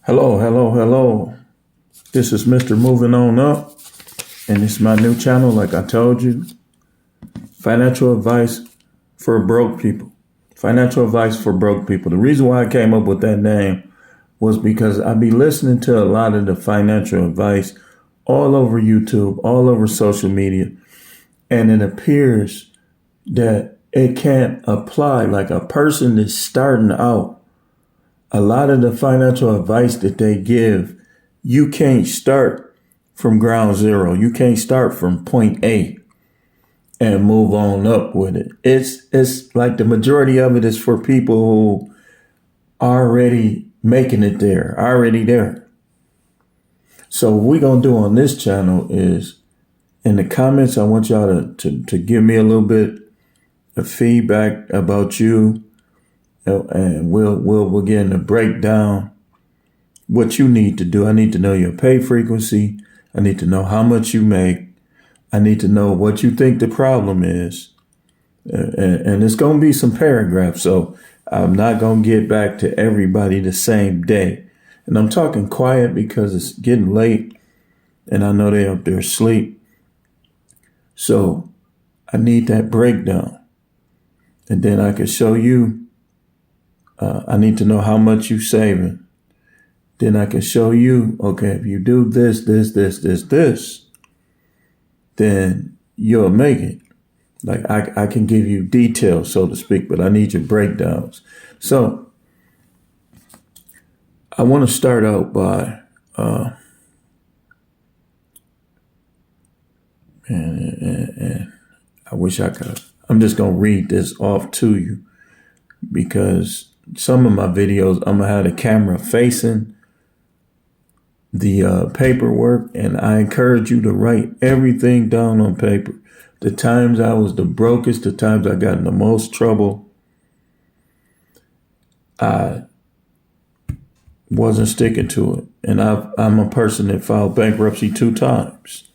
Hello, hello, hello. This is Mr. Moving On Up, and it's my new channel, like I told you. Financial advice for broke people. Financial advice for broke people. The reason why I came up with that name was because I be listening to a lot of the financial advice all over YouTube, all over social media, and it appears that it can't apply. Like a person is starting out, a lot of the financial advice that they give, you can't start from ground zero. You can't start from point A and move on up with it. It's like the majority of it is for people who are already making it there, already there. So what we're going to do on this channel is in the comments, I want y'all to give me a little bit of feedback about you, and we'll begin to break down what you need to do. I need to know your pay frequency. I need to know how much you make. I need to know what you think the problem is. And it's going to be some paragraphs. So I'm not going to get back to everybody the same day. And I'm talking quiet because it's getting late and I know they're up there asleep. So I need that breakdown. And then I can show you, I need to know how much you're saving. Then I can show you, okay, if you do this, then you'll make it. Like I can give you details, so to speak, but I need your breakdowns. So I want to start out by, and I wish I could. I'm just going to read this off to you because some of my videos, I'm going to have the camera facing the paperwork, and I encourage you to write everything down on paper. The times I was the brokest, the times I got in the most trouble, I wasn't sticking to it. And I'm a person that filed bankruptcy 2 times.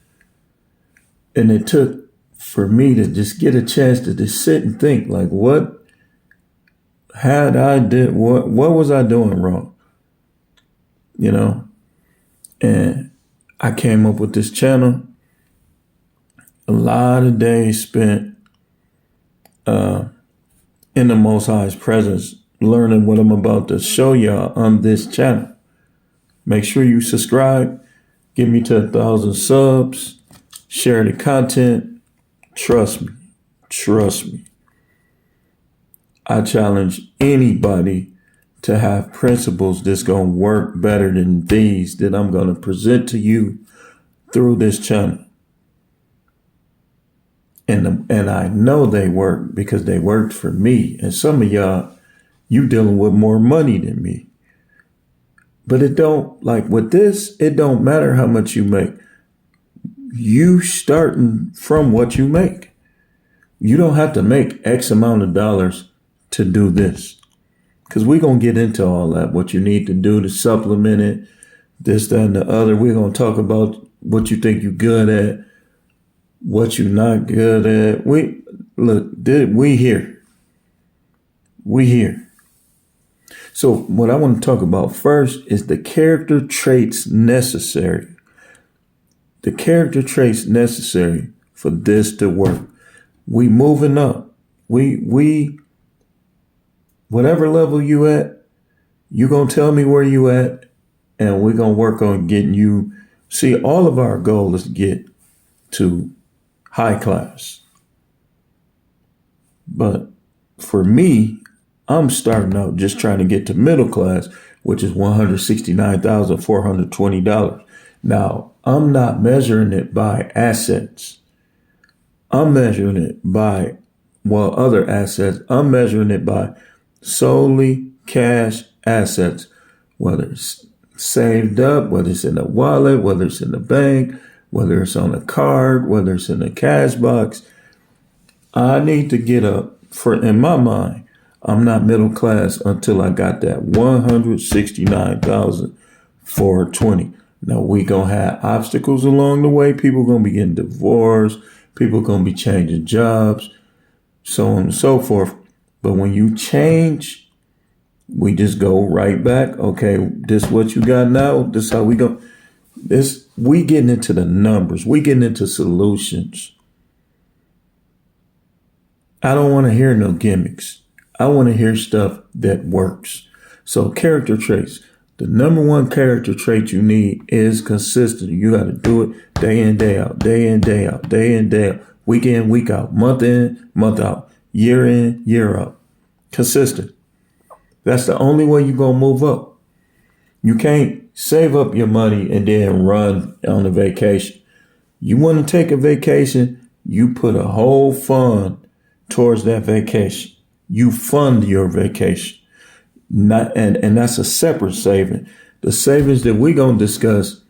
And it took for me to just get a chance to just sit and think, like, what was I doing wrong? You know? And I came up with this channel. A lot of days spent in the Most High's presence, learning what I'm about to show y'all on this channel. Make sure you subscribe. Get me to 1,000 subs. Share the content. Trust me. Trust me. I challenge anybody to have principles that's going to work better than these that I'm going to present to you through this channel. And I know they work because they worked for me. And some of y'all, you dealing with more money than me. But it don't, like with this, it don't matter how much you make. You starting from what you make. You don't have to make X amount of dollars to do this. Because we're going to get into all that, what you need to do to supplement it, this, that, and the other. We're going to talk about what you think you're good at, what you're not good at. We here. We here. So what I want to talk about first is the character traits necessary. The character traits necessary for this to work. We moving up. We whatever level you at, you going to tell me where you at, and we're going to work on getting you. See, all of our goal is to get to high class. But for me, I'm starting out just trying to get to middle class, which is $169,420. Now, I'm not measuring it by assets. I'm measuring it by, other assets. I'm measuring it by solely cash assets, whether it's saved up, whether it's in a wallet, whether it's in the bank, whether it's on a card, whether it's in a cash box. I need to get up in my mind, I'm not middle class until I got that $169,420. Now we gonna have obstacles along the way. People gonna be getting divorced. People gonna be changing jobs, so on and so forth. But when you change We just go right back. Okay, this what you got now. This how we go. We getting into the numbers. We getting into solutions. I don't want to hear no gimmicks. I want to hear stuff that works. So character traits. The number one character trait you need is consistency. You got to do it day in, day out, day in, day out, day in, day out, week in, week out, month in, month out, year in, year out. Consistent. That's the only way you're going to move up. You can't save up your money and then run on a vacation. You want to take a vacation, you put a whole fund towards that vacation. You fund your vacation. And that's a separate saving. The savings that we're going to discuss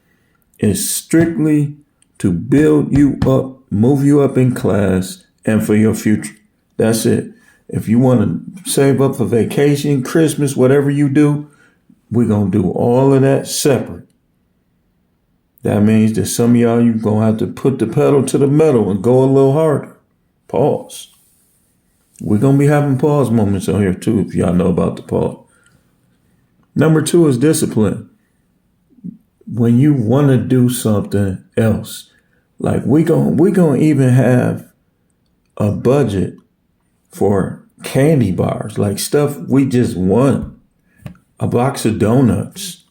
is strictly to build you up, move you up in class, and for your future. That's it. If you want to save up for vacation, Christmas, whatever you do, we're going to do all of that separate. That means that some of y'all, you're going to have to put the pedal to the metal and go a little harder. Pause. We're going to be having pause moments on here too, if y'all know about the pause. Number 2 is discipline. When you want to do something else, like we gonna even have a budget for candy bars, like stuff we just want, a box of donuts.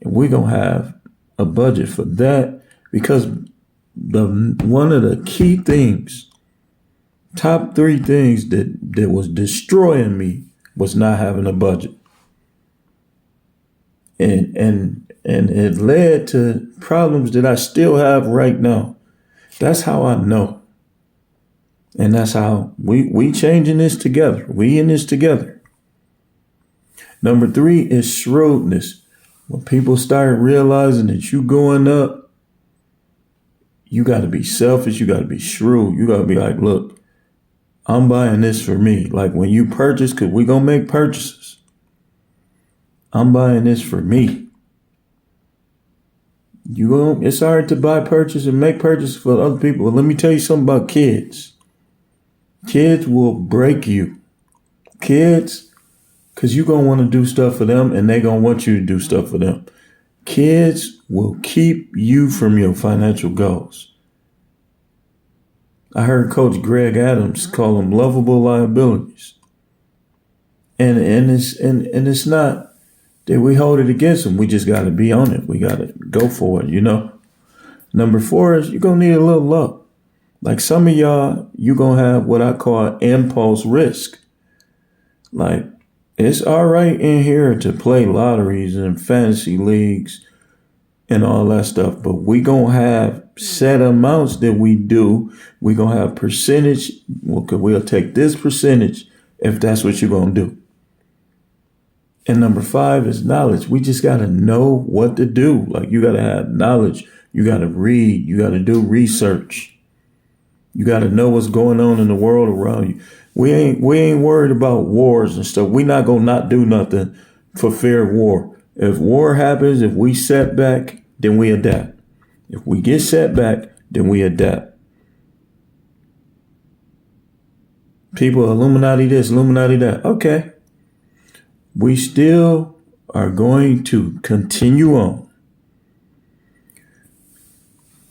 We're going to have a budget for that because one of the key things, top 3 things that was destroying me was not having a budget. And it led to problems that I still have right now. That's how I know. And that's how we changing this together. We in this together. Number 3 is shrewdness. When people start realizing that you going up, you got to be selfish. You got to be shrewd. You got to be like, look, I'm buying this for me. Like when you purchase, because we going to make purchases. I'm buying this for me. It's hard to buy purchase and make purchases for other people. But let me tell you something about kids. Kids will break you. Kids, because you're going to want to do stuff for them and they're going to want you to do stuff for them. Kids will keep you from your financial goals. I heard Coach Greg Adams call them lovable liabilities. And it's not that we hold it against them. We just got to be on it. We got to go for it, you know. Number 4 is you're going to need a little luck. Like some of y'all, you're going to have what I call impulse risk. Like it's all right in here to play lotteries and fantasy leagues and all that stuff. But we going to have set amounts that we do. We going to have percentage. We'll take this percentage if that's what you're going to do. And number 5 is knowledge. We just got to know what to do. Like you got to have knowledge. You got to read. You got to do research. You got to know what's going on in the world around you. We ain't worried about wars and stuff. We not going to not do nothing for fear of war. If war happens, if we set back, then we adapt. If we get set back, then we adapt. People, Illuminati this, Illuminati that. Okay. We still are going to continue on.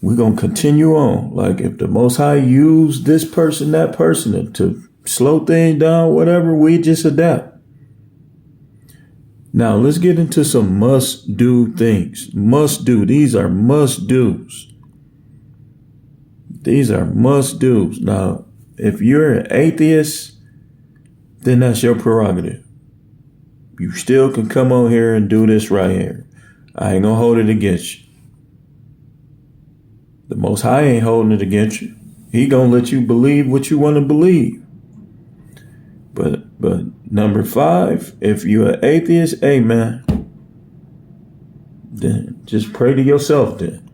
We're going to continue on. Like if the Most High use this person, that person to slow things down, whatever, we just adapt. Now let's get into some must do things. Must do. These are must do's. These are must do's. Now, if you're an atheist, then that's your prerogative. You still can come on here and do this right here. I ain't going to hold it against you. The Most High ain't holding it against you. He going to let you believe what you want to believe. But number 5, if you're an atheist, hey man, then just pray to yourself then.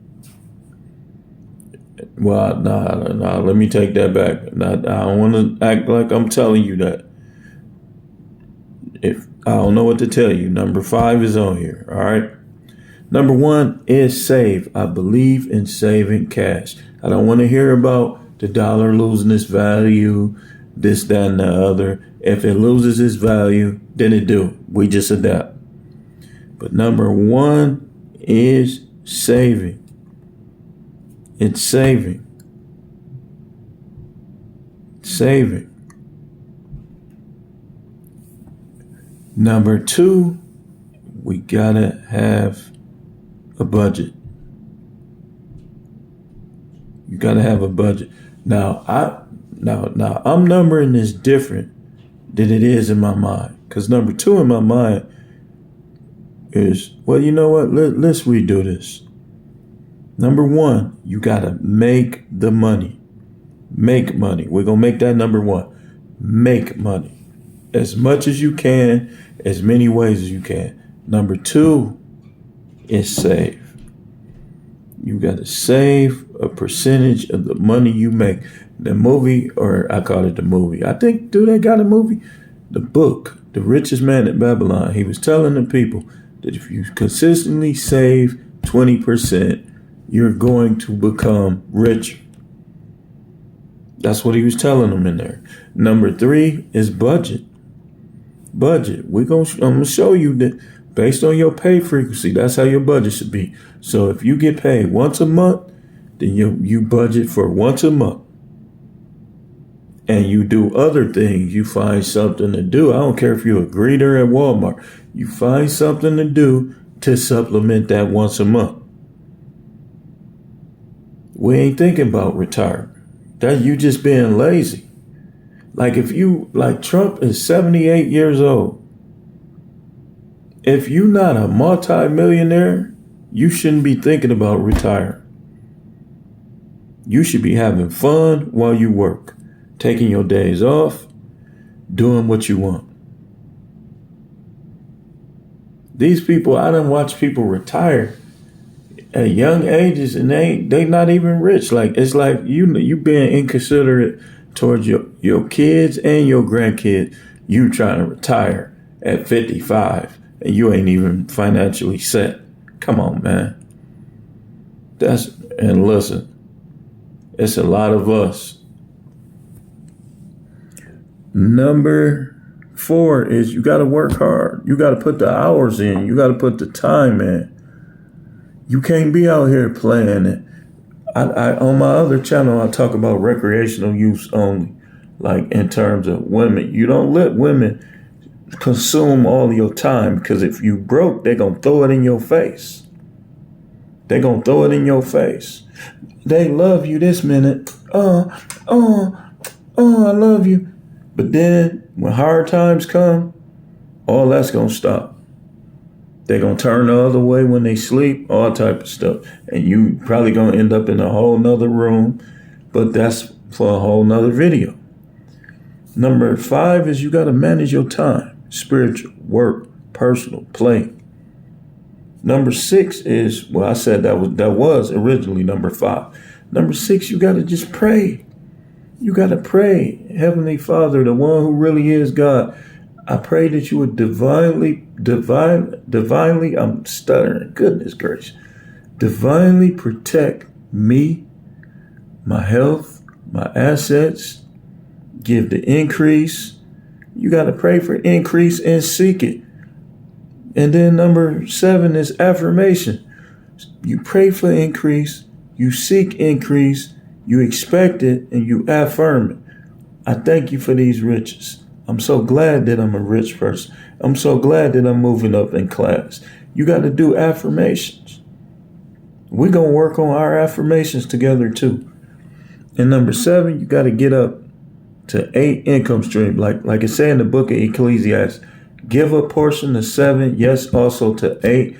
Well, nah, let me take that back. I don't want to act like I'm telling you that. If I don't know what to tell you, number 5 is on here, all right? Number 1 is save. I believe in saving cash. I don't want to hear about the dollar losing its value, this, that, and the other. If it loses its value, then it do. We just adapt. But number one is saving. It's saving. Saving. Number two, we gotta have a budget. You gotta have a budget. Now I'm numbering this different than it is in my mind. Because number two in my mind is, well, you know what? Let's redo this. Number one, you gotta make the money. Make money. We're gonna make that number one. Make money. As much as you can, as many ways as you can. Number two is save. You got to save a percentage of the money you make. The movie, or I call it the movie. I think, do they got a movie? The book, The Richest Man in Babylon. He was telling the people that if you consistently save 20%, you're going to become rich. That's what he was telling them in there. Number three is budget. Budget. I'm gonna show you that based on your pay frequency, that's how your budget should be. So if you get paid once a month, then you budget for once a month. And you do other things. You find something to do. I don't care if you're a greeter at Walmart. You find something to do to supplement that once a month. We ain't thinking about retirement. That you just being lazy. Like Trump is 78 years old. If you're not a multi-millionaire, you shouldn't be thinking about retiring. You should be having fun while you work, taking your days off, doing what you want. These people, I done watch people retire at young ages and they not even rich. Like, it's like you being inconsiderate towards your kids and your grandkids. You trying to retire at 55 and you ain't even financially set. Come on, man. And listen, it's a lot of us. Number four is you got to work hard. You got to put the hours in. You got to put the time in. You can't be out here playing it. I on my other channel, I talk about recreational use only, like in terms of women. You don't let women consume all your time, because if you broke, they're going to throw it in your face. They're going to throw it in your face. They love you this minute. I love you. But then when hard times come, all that's going to stop. They're going to turn the other way when they sleep, all type of stuff. And you probably going to end up in a whole nother room, but that's for a whole nother video. Number five is you got to manage your time. Spiritual, work, personal, play. Number six is, well, I said that was originally number five. Number six, you got to just pray. You got to pray. Heavenly Father, the one who really is God, I pray that you would divinely, I'm stuttering, goodness gracious, divinely protect me, my health, my assets, give the increase. You got to pray for increase and seek it. And then number seven is affirmation. You pray for increase, you seek increase, you expect it, and you affirm it. I thank you for these riches. I'm so glad that I'm a rich person. I'm so glad that I'm moving up in class. You got to do affirmations. We're going to work on our affirmations together too. And number seven, you got to get up to 8 income streams. Like it said in the book of Ecclesiastes, give a portion to 7, yes, also to 8,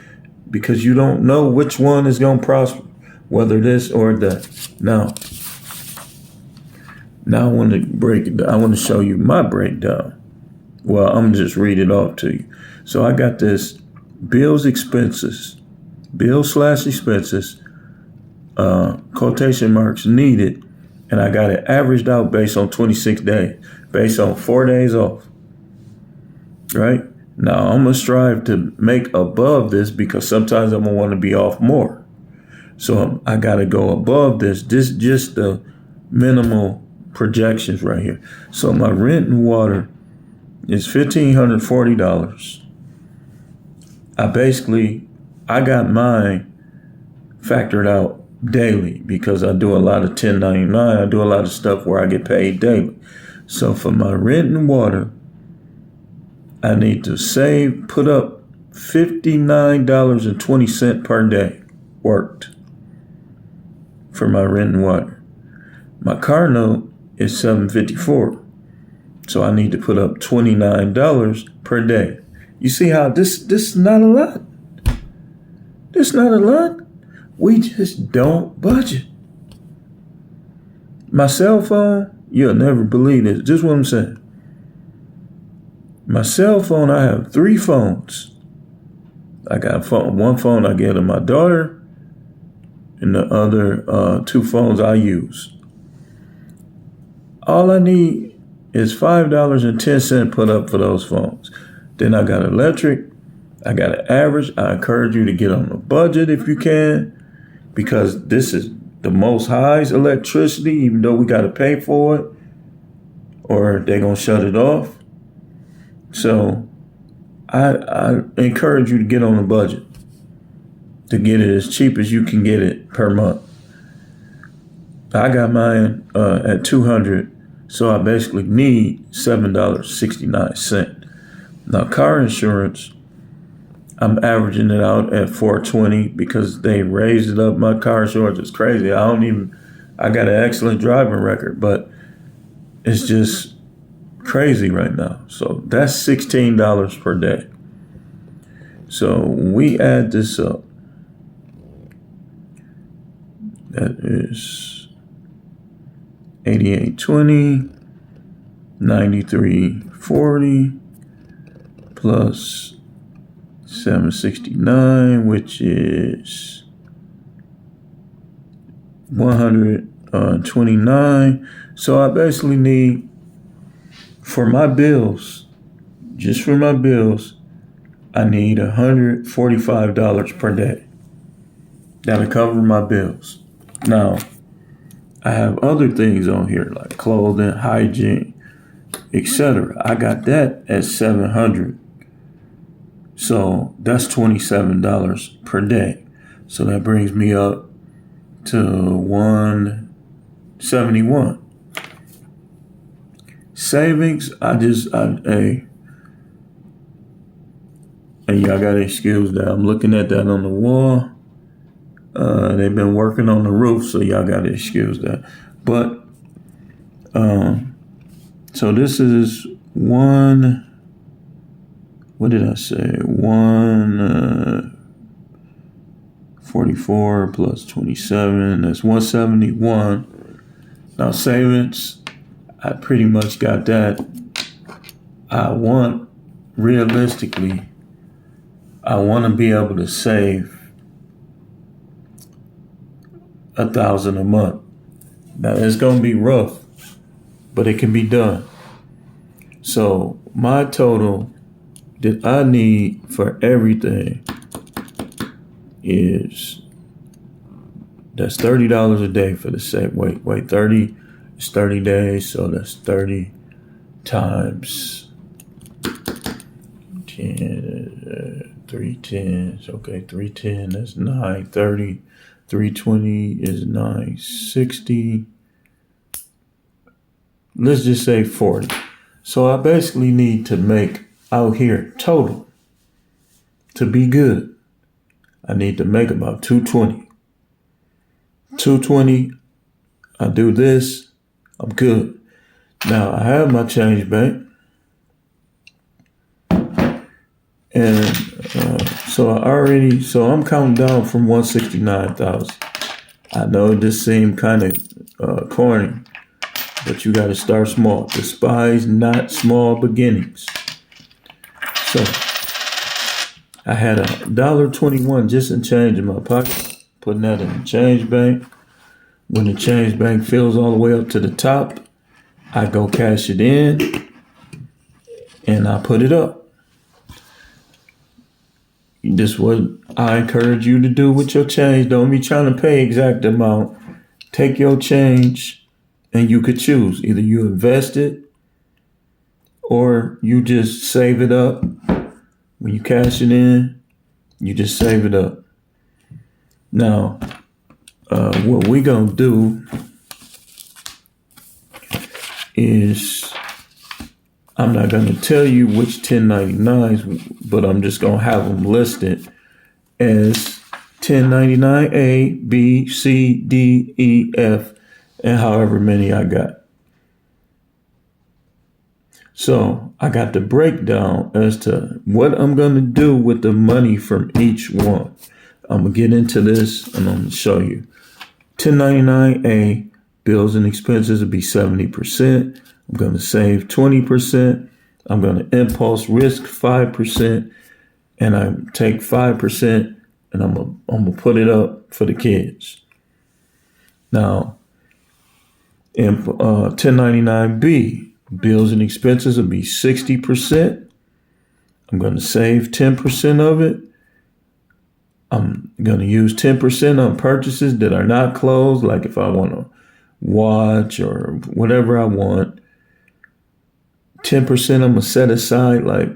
because you don't know which one is going to prosper, whether this or that. Now I want to break it down. I want to show you my breakdown. Well, I'm just read it off to you. So I got this bills/expenses, quotation marks needed, and I got it averaged out based on 26 days, based on 4 days off. Right? Now I'm going to strive to make above this, because sometimes I'm going to want to be off more. So I got to go above this. This just the minimal projections right here. So my rent and water It's $1,540. I got mine factored out daily because I do a lot of 1099. I do a lot of stuff where I get paid daily. So for my rent and water, I need to put up $59.20 per day worked for my rent and water. My car note is $754. So I need to put up $29 per day. You see how this is not a lot? This is not a lot. We just don't budget. My cell phone, you'll never believe this. Just what I'm saying. My cell phone, I have 3 phones. I got one phone I get to my daughter, and the other 2 phones I use. All I need is $5.10 put up for those phones. Then I got electric. I got an average. I encourage you to get on the budget if you can, because this is the most highest electricity, even though we got to pay for it, or they're going to shut it off. So I encourage you to get on the budget to get it as cheap as you can get it per month. I got mine at $200, so I basically need $7.69. Now, car insurance, I'm averaging it out at $420 because they raised it up. My car insurance is crazy. I got an excellent driving record, but it's just crazy right now. So that's $16 per day. So when we add this up, that is $88.20, $93.40 plus $769, which is $129. So I basically need, for my bills, just for my bills, I need $145 per day. That'll cover my bills. Now, I have other things on here like clothing, hygiene, etc. I got that at $700. So that's $27 per day. So that brings me up to $171. Savings, and y'all gotta excuse that. I'm looking at that on the wall. They've been working on the roof, so y'all gotta excuse that. But so this is what did I say? 144 plus 27, that's 171. Now savings, I pretty much got that. Realistically, I want to be able to save $1,000 a month. Now it's going to be rough, but it can be done. So my total that I need for everything that's $30 a day for the same. Wait, 30 is 30 days, so that's 30 times 10, 310s. Okay, 310, that's 930. 320 is 960. Let's just say 40. So I basically need to make out here total to be good. I need to make about 220. 220, I do this, I'm good. Now I have my change bank. And so I'm counting down from 169,000. I know this seemed kind of corny, but you got to start small. Despise not small beginnings. So I had $1.21 just in change in my pocket, putting that in the change bank. When the change bank fills all the way up to the top, I go cash it in and I put it up. This is what I encourage you to do with your change. Don't be trying to pay exact amount. Take your change and you could choose. Either you invest it or you just save it up. When you cash it in, you just save it up. Now, what we gonna do is, I'm not gonna tell you which 1099s, but I'm just gonna have them listed as 1099A, B, C, D, E, F, and however many I got. So I got the breakdown as to what I'm going to do with the money from each one. I'm going to get into this and I'm going to show you. 1099A, bills and expenses will be 70%. I'm going to save 20%. I'm going to impulse risk 5%. And I take 5% and I'm going to put it up for the kids. Now, in 1099B, bills and expenses will be 60%. I'm going to save 10% of it. I'm going to use 10% on purchases that are not closed, like if I want to watch or whatever I want. 10% I'm going to set aside, like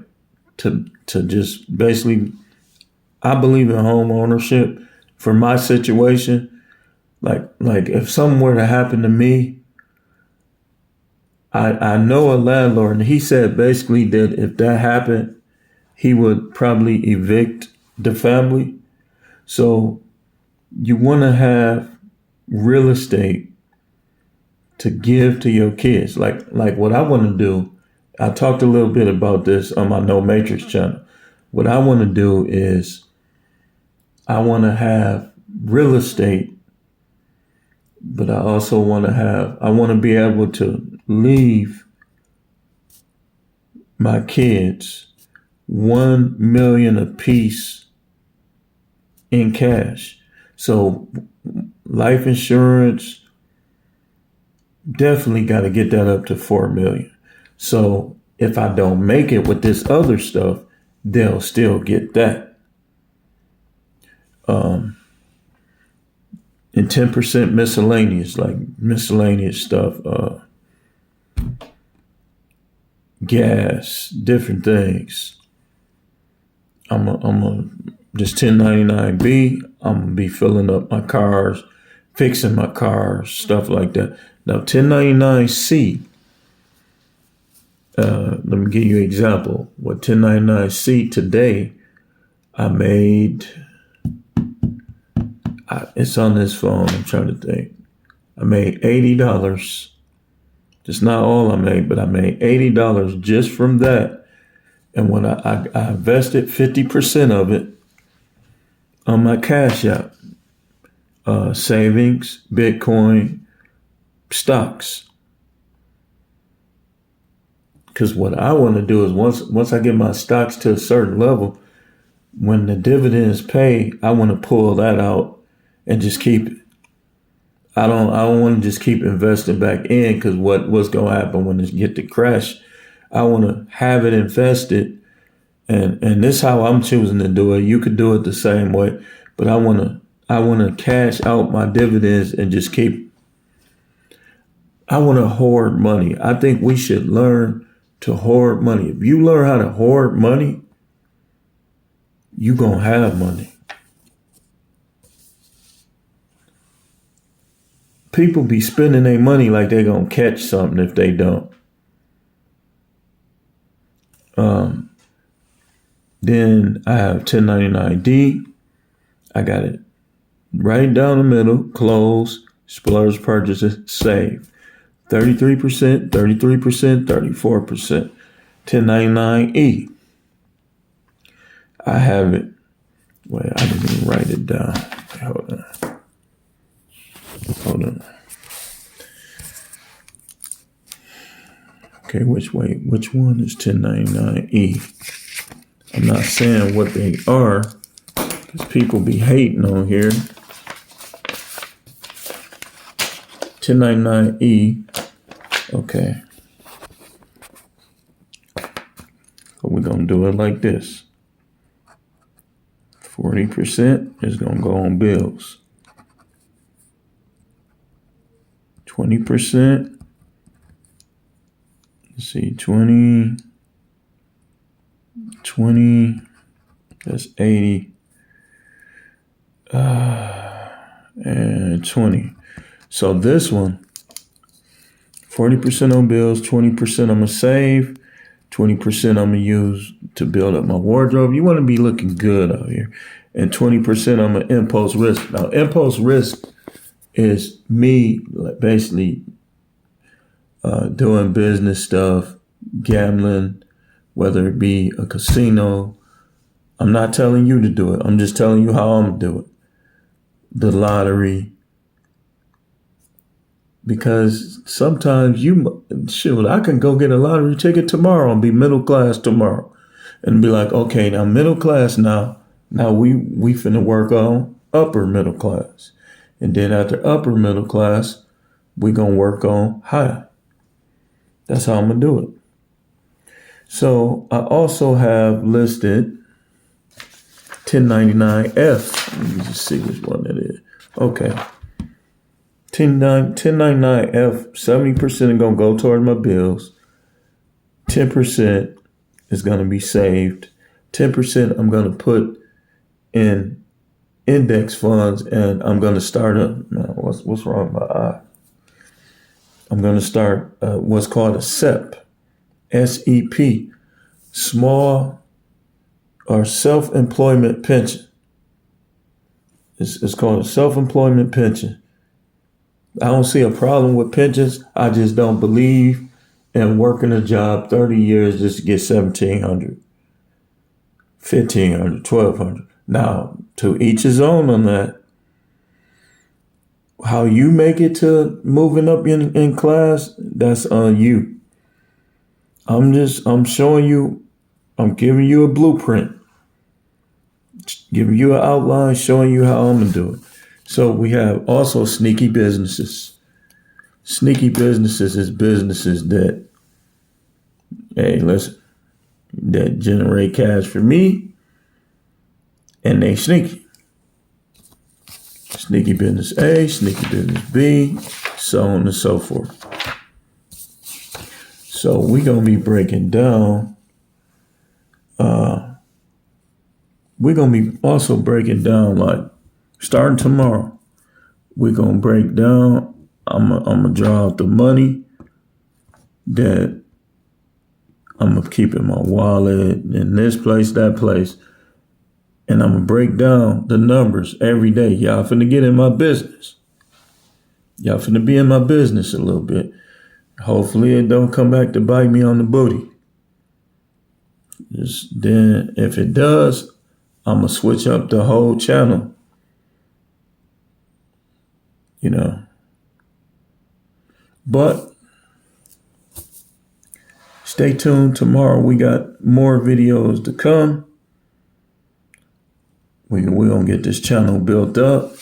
to just basically, I believe in home ownership. For my situation, like if something were to happen to me, I know a landlord, and he said basically that if that happened, he would probably evict the family. So you want to have real estate to give to your kids. Like what I want to do, I talked a little bit about this on my No Matrix channel. What I want to do is I want to have real estate, but I also want to be able to leave my kids $1 million apiece in cash. So life insurance, definitely got to get that up to $4 million. So if I don't make it with this other stuff, they'll still get that. And 10% miscellaneous, like miscellaneous stuff, gas, different things. I'm a just 1099B. I'm gonna be filling up my cars, fixing my cars, stuff like that. Now 1099C. Let me give you an example. What 1099C today, I made. It's on this phone. I'm trying to think. I made $80. Just not all I made, but I made $80 just from that. And when I invested 50% of it on my Cash App, savings, Bitcoin, stocks. Because what I want to do is once I get my stocks to a certain level, when the dividends pay, I want to pull that out and just keep it. I don't want to just keep investing back in, because what's going to happen when it get to crash? I want to have it invested, and this is how I'm choosing to do it. You could do it the same way, but I want to cash out my dividends and just keep. I want to hoard money. I think we should learn to hoard money. If you learn how to hoard money, you're going to have money. People be spending their money like they're going to catch something if they don't. Then I have 1099D. I got it right down the middle, close, splurge purchases, save. 33%, 33%, 34%. 1099E. I have it. Wait, I didn't even write it down. Hold on. Okay, which one is 1099E? I'm not saying what they are, because people be hating on here. 1099E. Okay. So we're going to do it like this. 40% is going to go on bills. 20% let's see, 20, that's 80, and 20. So this one, 40% on bills, 20% I'm going to save, 20% I'm going to use to build up my wardrobe. You want to be looking good out here. And 20% I'm going to impulse risk. Now, impulse risk is me basically doing business stuff, gambling, whether it be a casino. I'm not telling you to do it. I'm just telling you how I'm going to do it. The lottery. Because sometimes I can go get a lottery ticket tomorrow and be middle class tomorrow. And be like, okay, now middle class now we finna work on upper middle class. And then after upper middle class, we gonna work on high. That's how I'm gonna do it. So I also have listed 1099F. Let me just see which one that is. Okay. 1099F, 70% is going to go toward my bills. 10% is going to be saved. 10% I'm going to put in index funds, and I'm going to start what's wrong with my eye? I'm going to start what's called a SEP, S-E-P, small or self-employment pension. It's called a self-employment pension. I don't see a problem with pensions. I just don't believe in working a job 30 years just to get $1,700, $1,500, $1,200. Now, to each his own on that. How you make it to moving up in class, that's on you. I'm showing you, I'm giving you a blueprint, giving you an outline, showing you how I'm going to do it. So we have also sneaky businesses. Sneaky businesses is businesses that, hey, listen, that generate cash for me, and they sneaky. Sneaky business A, sneaky business B, so on and so forth. So we're going to be breaking down, we're going to be also breaking down, like, starting tomorrow, we're going to break down, I'm going to draw out the money that I'm going to keep in my wallet, in this place, that place. And I'm going to break down the numbers every day. Y'all finna get in my business. Y'all finna be in my business a little bit. Hopefully it don't come back to bite me on the booty. Then if it does, I'm going to switch up the whole channel. You know, but stay tuned. Tomorrow we got more videos to come. We're going to get this channel built up.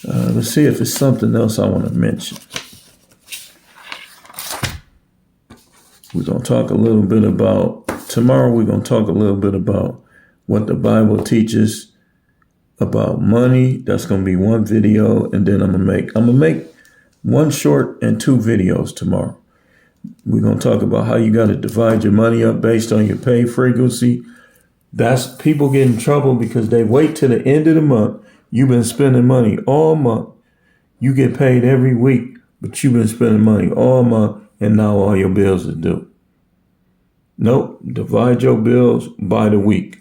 Let's see if it's something else I want to mention. We're going to talk a little bit about, tomorrow we're going to talk a little bit about what the Bible teaches about money. That's going to be one video, and then I'm gonna make one short and two videos tomorrow. We're going to talk about how you got to divide your money up based on your pay frequency. That's people get in trouble because they wait till the end of the month. You've been spending money all month. You get paid every week, but you've been spending money all month, and now all your bills are due. Nope, divide your bills by the week.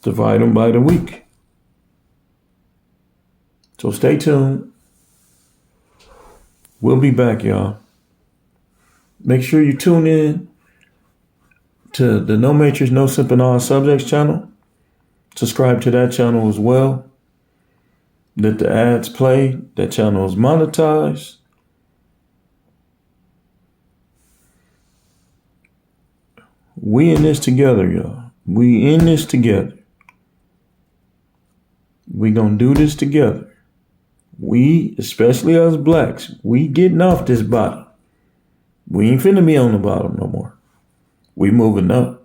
Divide them by the week. So stay tuned. We'll be back, y'all. Make sure you tune in to the No Matrix, No Simping All Subjects channel. Subscribe to that channel as well. Let the ads play. That channel is monetized. We in this together, y'all. We in this together. We gonna do this together. We, especially us blacks, we getting off this bottom. We ain't finna be on the bottom no more. We moving up.